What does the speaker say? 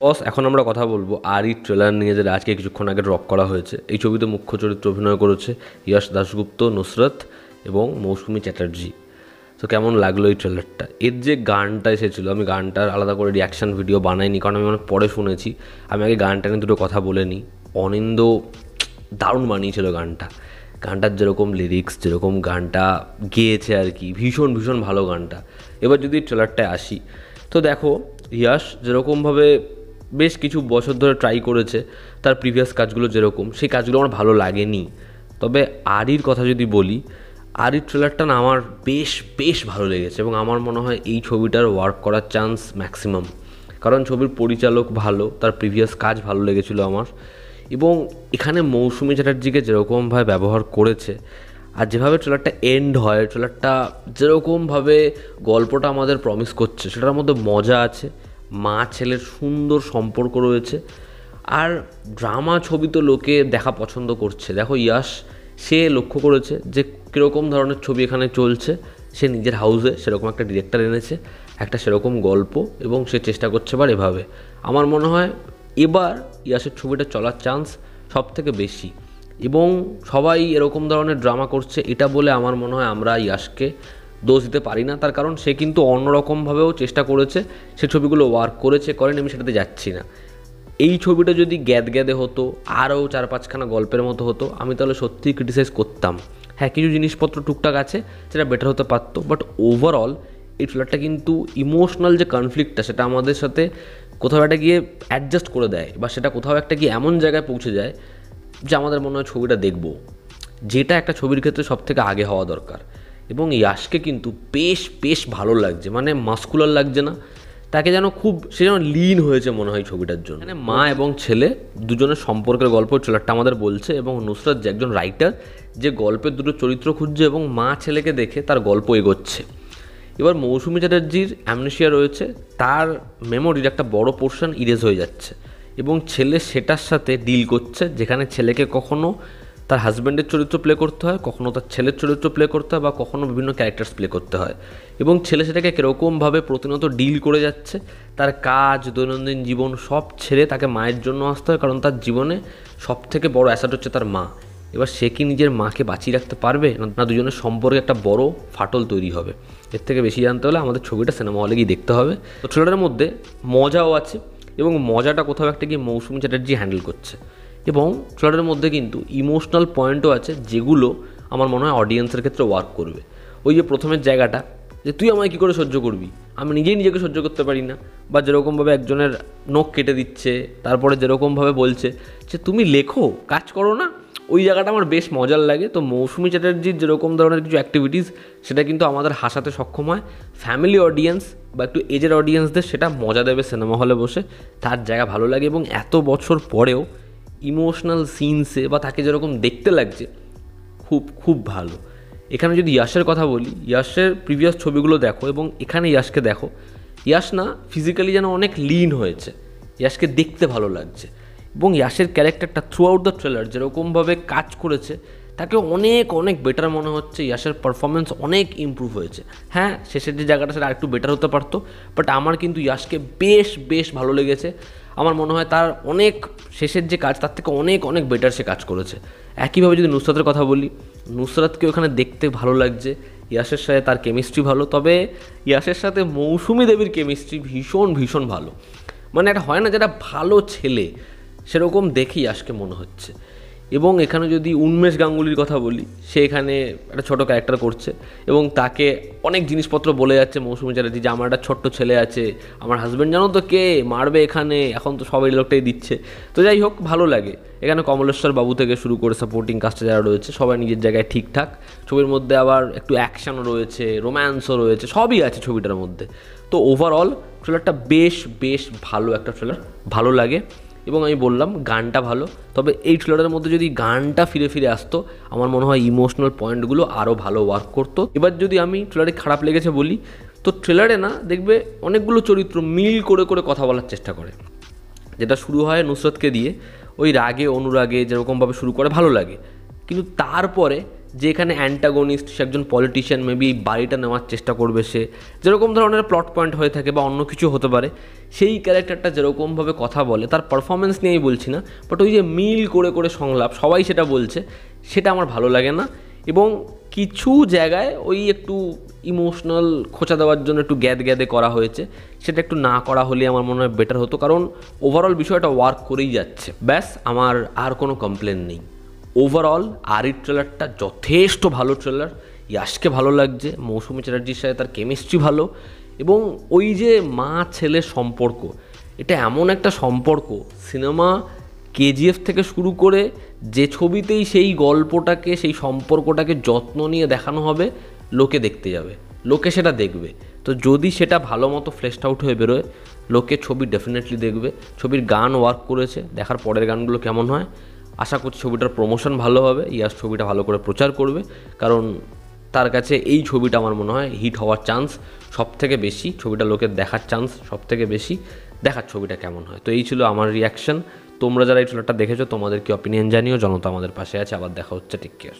বস, এখন আমরা কথা বলবো আরই ট্রেলার নিয়ে, যেটা আজকে কিছুক্ষণ আগে ড্রপ করা হয়েছে। এই ছবিতে মুখ্য চরিত্রে অভিনয় করেছে ইয়াশ দাশগুপ্ত, নুসরত এবং মৌসুমী চ্যাটার্জি। তো কেমন লাগলো এই ট্রেলারটা? এর যে গানটা এসেছিলো, আমি গানটার আলাদা করে রিয়াকশান ভিডিও বানাইনি, কারণ আমি অনেক পরে শুনেছি। আমি আগে গানটা নিয়ে দুটো কথা বলে নিই। অনিন্দ দারুণ বানিয়েছিল গানটা। গানটার যেরকম লিরিক্স, যেরকম গানটা গেয়েছে আর কি, ভীষণ ভীষণ ভালো গানটা। এবার যদি ট্রেলারটায় আসি, তো দেখো ইয়াশ যেরকমভাবে বেশ কিছু বছর ধরে ট্রাই করেছে, তার প্রিভিয়াস কাজগুলো যেরকম, সেই কাজগুলো আমার ভালো লাগেনি। তবে আরির কথা যদি বলি, আরির ট্রেলারটা না আমার বেশ বেশ ভালো লেগেছে, এবং আমার মনে হয় এই ছবিটার ওয়ার্ক করার চান্স ম্যাক্সিমাম। কারণ ছবির পরিচালক ভালো, তার প্রিভিয়াস কাজ ভালো লেগেছিলো আমার। এবং এখানে মৌসুমী চ্যাটার্জিকে যেরকমভাবে ব্যবহার করেছে, আর যেভাবে ট্রেলারটা এন্ড হয়, ট্রেলারটা যেরকমভাবে গল্পটা আমাদের প্রমিস করছে, সেটার মধ্যে মজা আছে। মা ছেলের সুন্দর সম্পর্ক রয়েছে, আর ড্রামা ছবি তো লোকে দেখা পছন্দ করছে। দেখো ইয়াশ, সে লক্ষ্য করেছে যে কীরকম ধরনের ছবি এখানে চলছে। সে নিজের হাউসে সেরকম একটা ডিরেক্টর এনেছে, একটা সেরকম গল্প, এবং সে চেষ্টা করছে এবার এভাবে। আমার মনে হয় এবার ইয়াশের ছবিটা চলার চান্স সব থেকে বেশি। এবং সবাই এরকম ধরনের ড্রামা করছে, এটা বলে আমার মনে হয় আমরা ইয়াশকে দোষ দিতে পারি না। তার কারণ সে কিন্তু অন্যরকমভাবেও চেষ্টা করেছে, সে ছবিগুলো ওয়ার্ক করেছে করেন, আমি সেটাতে যাচ্ছি না। এই ছবিটা যদি গ্যাদে হতো, আরও 4-5খানা গল্পের মতো হতো, আমি তাহলে সত্যিই ক্রিটিসাইজ করতাম। হ্যাঁ, কিছু জিনিসপত্র টুকটাক আছে যেটা বেটার হতে পারতো, বাট ওভারঅল এই ট্রেলারটা কিন্তু ইমোশনাল যে কনফ্লিক্টটা, সেটা আমাদের সাথে কোথাও একটা গিয়ে অ্যাডজাস্ট করে দেয়, বা সেটা কোথাও একটা গিয়ে এমন জায়গায় পৌঁছে যায় যে আমাদের মনে হয় ছবিটা দেখব, যেটা একটা ছবির ক্ষেত্রে সব থেকে আগে হওয়া দরকার। এবং ইয়াশকে কিন্তু বেশ বেশ ভালো লাগছে, মানে মাস্কুলার লাগছে না, তাকে যেন খুব, সে যেন লিন হয়েছে মনে হয় ছবিটার জন্য। মানে মা এবং ছেলে দুজনের সম্পর্কের গল্প ট্রেলারটা আমাদের বলছে, এবং নুসরত যে একজন রাইটার, যে গল্পের দুটো চরিত্র খুঁজছে এবং মা ছেলেকে দেখে তার গল্প এগোচ্ছে। এবার মৌসুমী চ্যাটার্জির অ্যামনেশিয়া রয়েছে, তার মেমোরির একটা বড় পোর্শন ইরেজ হয়ে যাচ্ছে, এবং ছেলে সেটার সাথে ডিল করছে, যেখানে ছেলেকে কখনো তার হাজব্যান্ডের চরিত্র প্লে করতে হয়, কখনো তার ছেলের চরিত্র প্লে করতে হয়, বা কখনো বিভিন্ন ক্যারেক্টার্স প্লে করতে হয়। এবং ছেলে সেটাকে কীরকমভাবে প্রতিনিয়ত ডিল করে যাচ্ছে, তার কাজ, দৈনন্দিন জীবন সব ছেড়ে তাকে মায়ের জন্য আসতে হয়, কারণ তার জীবনে সব থেকে বড় অ্যাসেট হচ্ছে তার মা। এবার সে কি নিজের মাকে বাঁচিয়ে রাখতে পারবে, না দুজনের সম্পর্কে একটা বড় ফাটল তৈরি হবে? এর থেকে বেশি জানতে হলে আমাদের ছবিটা সিনেমা হলে গিয়ে দেখতে হবে। তো ট্রেলারের মধ্যে মজাও আছে, এবং মজাটা কোথাও একটা গিয়ে মৌসুমী চ্যাটার্জি হ্যান্ডেল করছে। এবং ট্রেলারের মধ্যে কিন্তু ইমোশনাল পয়েন্টও আছে, যেগুলো আমার মনে হয় অডিয়েন্সের ক্ষেত্রে ওয়ার্ক করবে। ওই যে প্রথমের জায়গাটা, যে তুই আমায় কী করে সহ্য করবি, আমি নিজেই নিজেকে সহ্য করতে পারি না, বা যেরকমভাবে একজনের নখ কেটে দিচ্ছে, তারপরে যেরকমভাবে বলছে যে তুমি লেখো, কাজ করো না, ওই জায়গাটা আমার বেশ মজার লাগে। তো মৌসুমী চ্যাটার্জির যেরকম ধরনের কিছু অ্যাক্টিভিটিস, সেটা কিন্তু আমাদের হাসাতে সক্ষম হয়। ফ্যামিলি অডিয়েন্স বা একটু এজের অডিয়েন্সদের সেটা মজা দেবে সিনেমা হলে বসে, তার জায়গা ভালো লাগে। এবং এত বছর পরেও ইমোশনাল সিনসে বা তাকে যেরকম দেখতে লাগছে, খুব খুব ভালো। এখানে যদি ইয়াশের কথা বলি, ইয়াশের প্রিভিয়াস ছবিগুলো দেখো এবং এখানে ইয়াশকে দেখো, ইয়াশ না ফিজিক্যালি যেন অনেক লিন হয়েছে, ইয়াশকে দেখতে ভালো লাগছে। এবং ইয়াশের ক্যারেক্টারটা থ্রু আউট দ্য ট্রেলার যেরকমভাবে কাজ করেছে, তাকে অনেক অনেক বেটার মনে হচ্ছে। ইয়াশের পারফরমেন্স অনেক ইমপ্রুভ হয়েছে। হ্যাঁ, শেষের যে জায়গাটা সেটা আরেকটু বেটার হতে পারতো, বাট আমার কিন্তু ইয়াশকে বেশ বেশ ভালো লেগেছে। আমার মনে হয় তার অনেক শেষের যে কাজ, তার থেকে অনেক অনেক বেটার সে কাজ করেছে। একইভাবে যদি নুসরাতের কথা বলি, নুসরাতকে ওখানে দেখতে ভালো লাগছে, ইয়াশের সাথে তার কেমিস্ট্রি ভালো। তবে ইয়াশের সাথে মৌসুমী দেবীর কেমিস্ট্রি ভীষণ ভীষণ ভালো। মানে একটা হয় না যেটা ভালো ছেলে, সেরকম দেখেই ইয়াশকে মনে হচ্ছে। এবং এখানে যদি উন্মেষ গাঙ্গুলির কথা বলি, সে এখানে একটা ছোটো ক্যারেক্টার করছে, এবং তাকে অনেক জিনিসপত্র বলে যাচ্ছে মৌসুমী চ্যাটার্জি, যে আমার একটা ছোট্ট ছেলে আছে, আমার হাজব্যান্ড জানো তো কে মারবে এখানে, এখন তো সবাই লোকটাই দিচ্ছে। তো যাই হোক, ভালো লাগে। এখানে কমলেশ্বর বাবু থেকে শুরু করে সাপোর্টিং কাস্টে যারা রয়েছে, সবাই নিজের জায়গায় ঠিকঠাক। ছবির মধ্যে আবার একটু অ্যাকশানও রয়েছে, রোম্যান্সও রয়েছে, সবই আছে ছবিটার মধ্যে। তো ওভারঅল ট্রেলারটা বেশ বেশ ভালো একটা ট্রেলার, ভালো লাগে। এবং আমি বললাম গানটা ভালো, তবে এই ট্রেলারের মধ্যে যদি গানটা ফিরে ফিরে আসতো, আমার মনে হয় ইমোশনাল পয়েন্টগুলো আরও ভালো ওয়ার্ক করতো। এবার যদি আমি ট্রেলারে খারাপ লেগেছে বলি, তো ট্রেলারে না দেখবে অনেকগুলো চরিত্র মিল করে করে কথা বলার চেষ্টা করে, যেটা শুরু হয় নুসরতকে দিয়ে, ওই রাগে অনুরাগে যেরকমভাবে শুরু করে ভালো লাগে, কিন্তু তারপরে যে এখানে অ্যান্টাগনিস্ট, সে একজন পলিটিশিয়ান, মেবি এই বাড়িটা নেওয়ার চেষ্টা করবে, সে যেরকম ধরনের প্লট পয়েন্ট হয়ে থাকে বা অন্য কিছু হতে পারে, সেই ক্যারেক্টারটা যেরকমভাবে কথা বলে, তার পারফরমেন্স নিয়েই বলছি না, বাট ওই যে মিল করে করে সংলাপ, সবাই সেটা বলছে, সেটা আমার ভালো লাগে না। এবং কিছু জায়গায় ওই একটু ইমোশনাল খোঁচা দেওয়ার জন্য একটু গ্যাদে করা হয়েছে, সেটা একটু না করা হলে আমার মনে হয় বেটার হতো, কারণ ওভারঅল বিষয়টা ওয়ার্ক করেই যাচ্ছে। ব্যাস, আমার আর কোনো কমপ্লেন নেই। ওভারঅল আরির ট্রেলারটা যথেষ্ট ভালো ট্রেলার, ইয়াশকে ভালো লাগছে, মৌসুমী চ্যাটার্জির সাথে তার কেমিস্ট্রি ভালো, এবং ওই যে মা ছেলের সম্পর্ক, এটা এমন একটা সম্পর্ক, সিনেমা কেজিএফ থেকে শুরু করে যে ছবিতেই সেই গল্পটাকে, সেই সম্পর্কটাকে যত্ন নিয়ে দেখানো হবে, লোকে দেখতে যাবে, লোকে সেটা দেখবে। তো যদি সেটা ভালো মতো ফ্লেশড আউট হয়ে বেরোয়, লোকে ছবি ডেফিনেটলি দেখবে। ছবির গান ওয়ার্ক করেছে, দেখার পরের গানগুলো কেমন হয়। আশা করছি ছবিটার প্রমোশন ভালো হবে, ইয়াস ছবিটা ভালো করে প্রচার করবে, কারণ তার কাছে এই ছবিটা আমার মনে হয় হিট হওয়ার চান্স সব থেকে বেশি, ছবিটা লোকের দেখার চান্স সব থেকে বেশি, দেখার ছবিটা কেমন হয়। তো এই ছিল আমার রিয়াকশন। তোমরা যারা এই ট্রেলারটা দেখেছো, তোমাদের কি অপিনিয়ন জানিও। জনতা আমাদের পাশে আছে। আবার দেখা হচ্ছে, টেক কেয়ার।